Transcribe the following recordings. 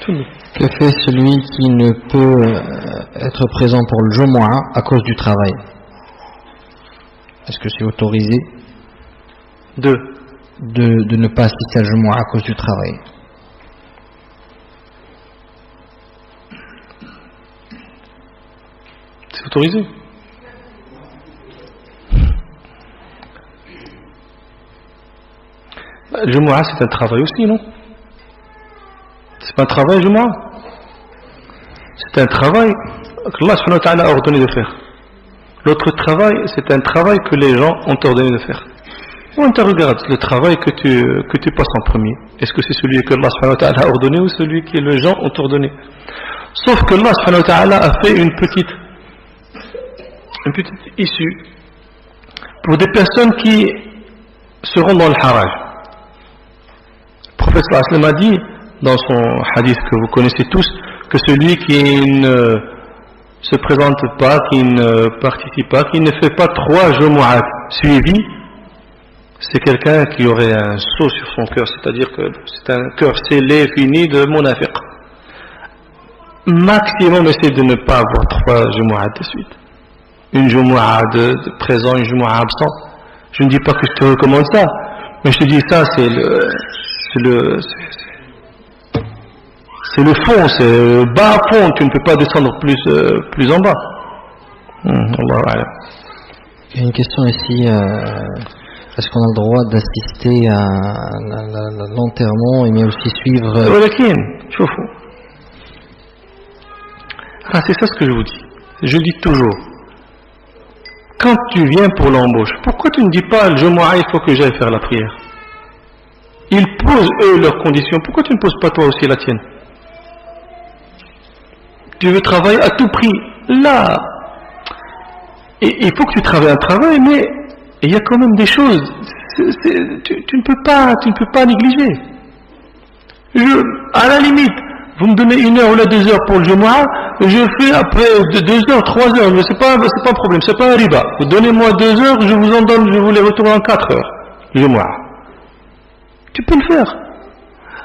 Que fait celui qui ne peut être présent pour le Jumu'ah à cause du travail? Est-ce que c'est autorisé de ne pas assister à Jumu'ah à cause du travail? C'est autorisé. Le Jumu'ah, c'est un travail aussi, non? C'est pas un travail, Jumu'ah. C'est un travail que Allah subhanahu wa ta'ala a ordonné de faire. L'autre travail, c'est un travail que les gens ont ordonné de faire. On te regarde le travail que tu passes en premier. Est-ce que c'est celui que Allah subhanahu wa ta'ala a ordonné ou celui que les gens ont ordonné? Sauf que Allah subhanahu wa ta'ala a fait une petite issue pour des personnes qui seront dans le haraj. Le prophète sallallahu alayhi wa sallam a dit dans son hadith que vous connaissez tous que celui qui ne se présente pas, qui ne participe pas, qui ne fait pas 3 Jumu'at suivis, c'est quelqu'un qui aurait un sceau sur son cœur, c'est-à-dire que c'est un cœur scellé, fini de munafiq. Maximum, essaie de ne pas avoir 3 Jumu'at de suite. Une Jumu'ah de présent, une Jumu'ah absent. Je ne dis pas que je te recommande ça, mais je te dis ça, c'est le fond, c'est le bas fond, tu ne peux pas descendre plus en bas. Allah. Il y a une question ici, est-ce qu'on a le droit d'assister à l'enterrement et mais aussi suivre... C'est ça ce que je vous dis. Je dis toujours, quand tu viens pour l'embauche, pourquoi tu ne dis pas le Jumu'ah, il faut que j'aille faire la prière? Ils posent eux leurs conditions, pourquoi tu ne poses pas toi aussi la tienne? Tu veux travailler à tout prix. Là, il faut que tu travailles un travail, mais il y a quand même des choses. Tu ne peux pas négliger. À la limite, vous me donnez 1 heure ou 2 heures pour le Jumu'ah, je fais après 2 heures, 3 heures, mais c'est pas un problème, c'est pas un riba. Vous donnez-moi 2 heures, je vous en donne, je vous les retourne en 4 heures. Le Jumu'ah. Tu peux le faire.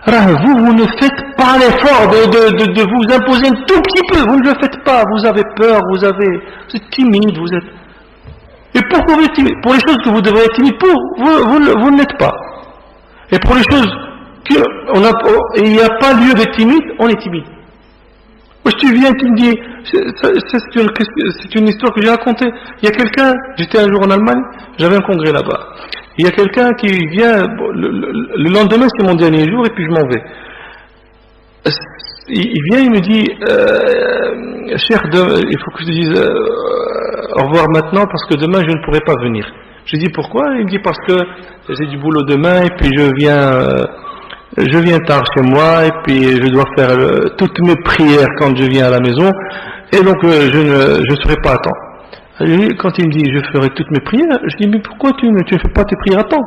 Vous ne faites pas l'effort de vous imposer un tout petit peu, vous ne le faites pas, vous avez peur, vous êtes timide, Et pourquoi vous êtes timide? Pour les choses que vous devrez être timide pour, vous ne l'êtes pas. Et pour les choses il n'y a pas lieu d'être timide, on est timide. Moi, tu viens, tu me dis, c'est une histoire que j'ai racontée. Il y a quelqu'un, j'étais un jour en Allemagne, j'avais un congrès là-bas. Il y a quelqu'un qui vient, le lendemain c'est mon dernier jour et puis je m'en vais. Il vient, il me dit, cher, il faut que je te dise au revoir maintenant parce que demain je ne pourrai pas venir. Je dis pourquoi? Il me dit parce que j'ai du boulot demain et puis je viens tard chez moi et puis je dois faire toutes mes prières quand je viens à la maison et donc je ne serai pas à temps. Quand il me dit je ferai toutes mes prières, je dis mais pourquoi tu ne fais pas tes prières à temps?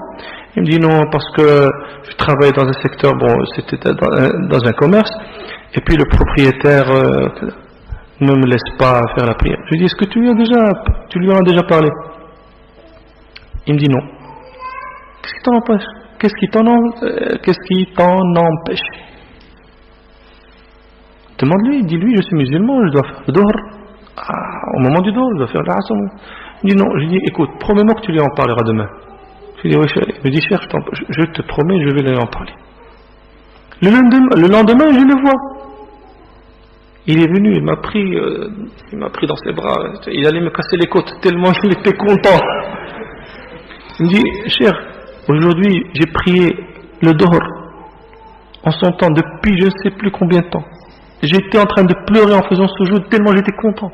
Il me dit non parce que je travaille dans un secteur, c'était dans un commerce et puis le propriétaire ne me laisse pas faire la prière. Je lui dis est-ce que tu lui en as déjà parlé? Il me dit non. Qu'est-ce qui t'en empêche? Qu'est-ce qui t'en empêche? Demande-lui, dis-lui, je suis musulman, je dois faire le dohr. Au moment du dohr, je dois faire l'asr. Il me dit non, je lui dis, écoute, promets-moi que tu lui en parleras demain. Je lui dis, oui, il me dit, cher, je te promets, je vais lui en parler. Le lendemain, je le vois. Il est venu, il m'a pris dans ses bras, il allait me casser les côtes tellement il était content. Il me dit, cher, aujourd'hui, j'ai prié le dohr en son temps depuis je ne sais plus combien de temps. J'étais en train de pleurer en faisant ce jour tellement j'étais content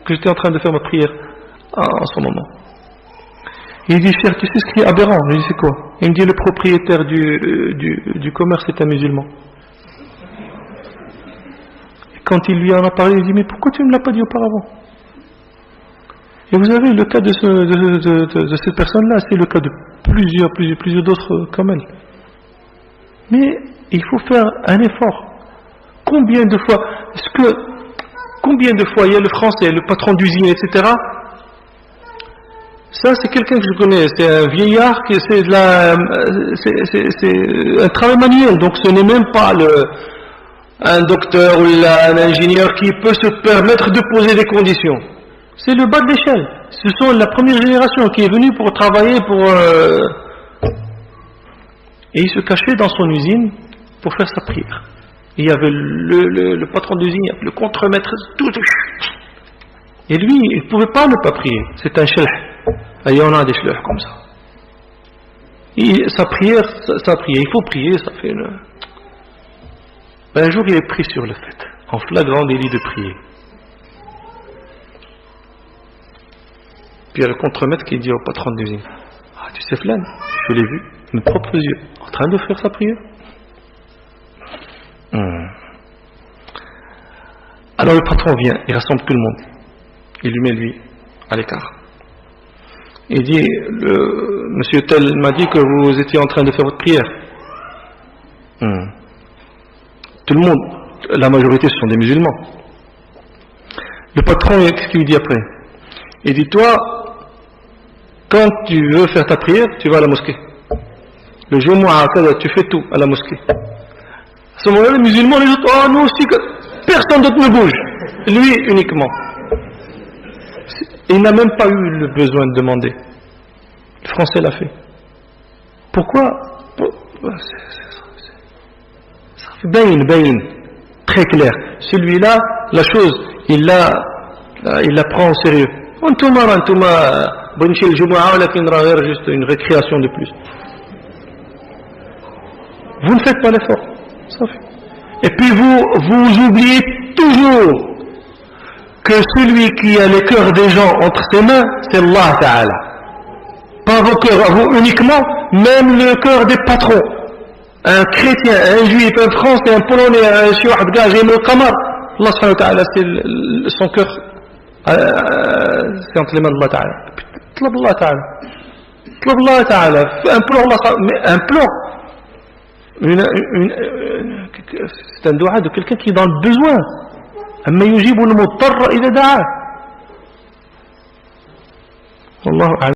que j'étais en train de faire ma prière en ce moment. Il dit, cher, tu sais ce qui est aberrant? Je lui dis, c'est quoi? Il me dit, le propriétaire du commerce est un musulman. Et quand il lui en a parlé, il dit, mais pourquoi tu ne me l'as pas dit auparavant? Et vous avez le cas de cette personne-là, c'est le cas de plusieurs d'autres comme elle. Mais il faut faire un effort. Combien de fois il y a le français, le patron d'usine, etc. Ça, c'est quelqu'un que je connais, c'est un vieillard, c'est un travail manuel, donc ce n'est même pas un docteur ou un ingénieur qui peut se permettre de poser des conditions. C'est le bas de l'échelle. Ce sont la première génération qui est venue pour travailler et il se cachait dans son usine pour faire sa prière. Il y avait le patron d'usine, le contremaître, tout. Et lui, il ne pouvait pas ne pas prier. C'est un shelh. Il y en a des shelhs comme ça. Et sa prière, il faut prier, ça fait une... Un jour, il est pris sur le fait, en flagrant délit de prier. Puis il y a le contremaître qui dit au patron d'usine, ah, tu sais Flan, je l'ai vu, de mes propres yeux, en train de faire sa prière. Alors le patron vient, il rassemble tout le monde. Il lui met lui à l'écart. Il dit, monsieur tel m'a dit que vous étiez en train de faire votre prière. Tout le monde, la majorité ce sont des musulmans. Le patron, qu'est-ce qu'il lui dit après? Il dit, toi, quand tu veux faire ta prière, tu vas à la mosquée. Le Jumu'ah, tu fais tout à la mosquée. À ce moment-là, les musulmans, les autres, oh, nous aussi, personne d'autre ne bouge. Lui uniquement. Il n'a même pas eu le besoin de demander. Le français l'a fait. Pourquoi? Ça fait bain, très clair. Celui-là, la chose, il la prend au sérieux. Juste une récréation de plus. Vous ne faites pas l'effort. Ça fait. Et puis vous oubliez toujours que celui qui a le cœur des gens entre ses mains, c'est Allah Ta'ala. Pas vos cœurs à vous uniquement, même le cœur des patrons. Un chrétien, un juif, un français, un polonais, un chouah de gaz, un qamar. Allah Subhanahu wa Ta'ala, c'est son cœur, c'est entre les mains d'Allah Ta'ala. Tlab Allah Ta'ala. Tlab Allah Ta'ala. Implore Allah, mais implore. C'est un dua de quelqu'un qui est dans le besoin. أما يجيب المضطر إذا دعاه والله أعلم.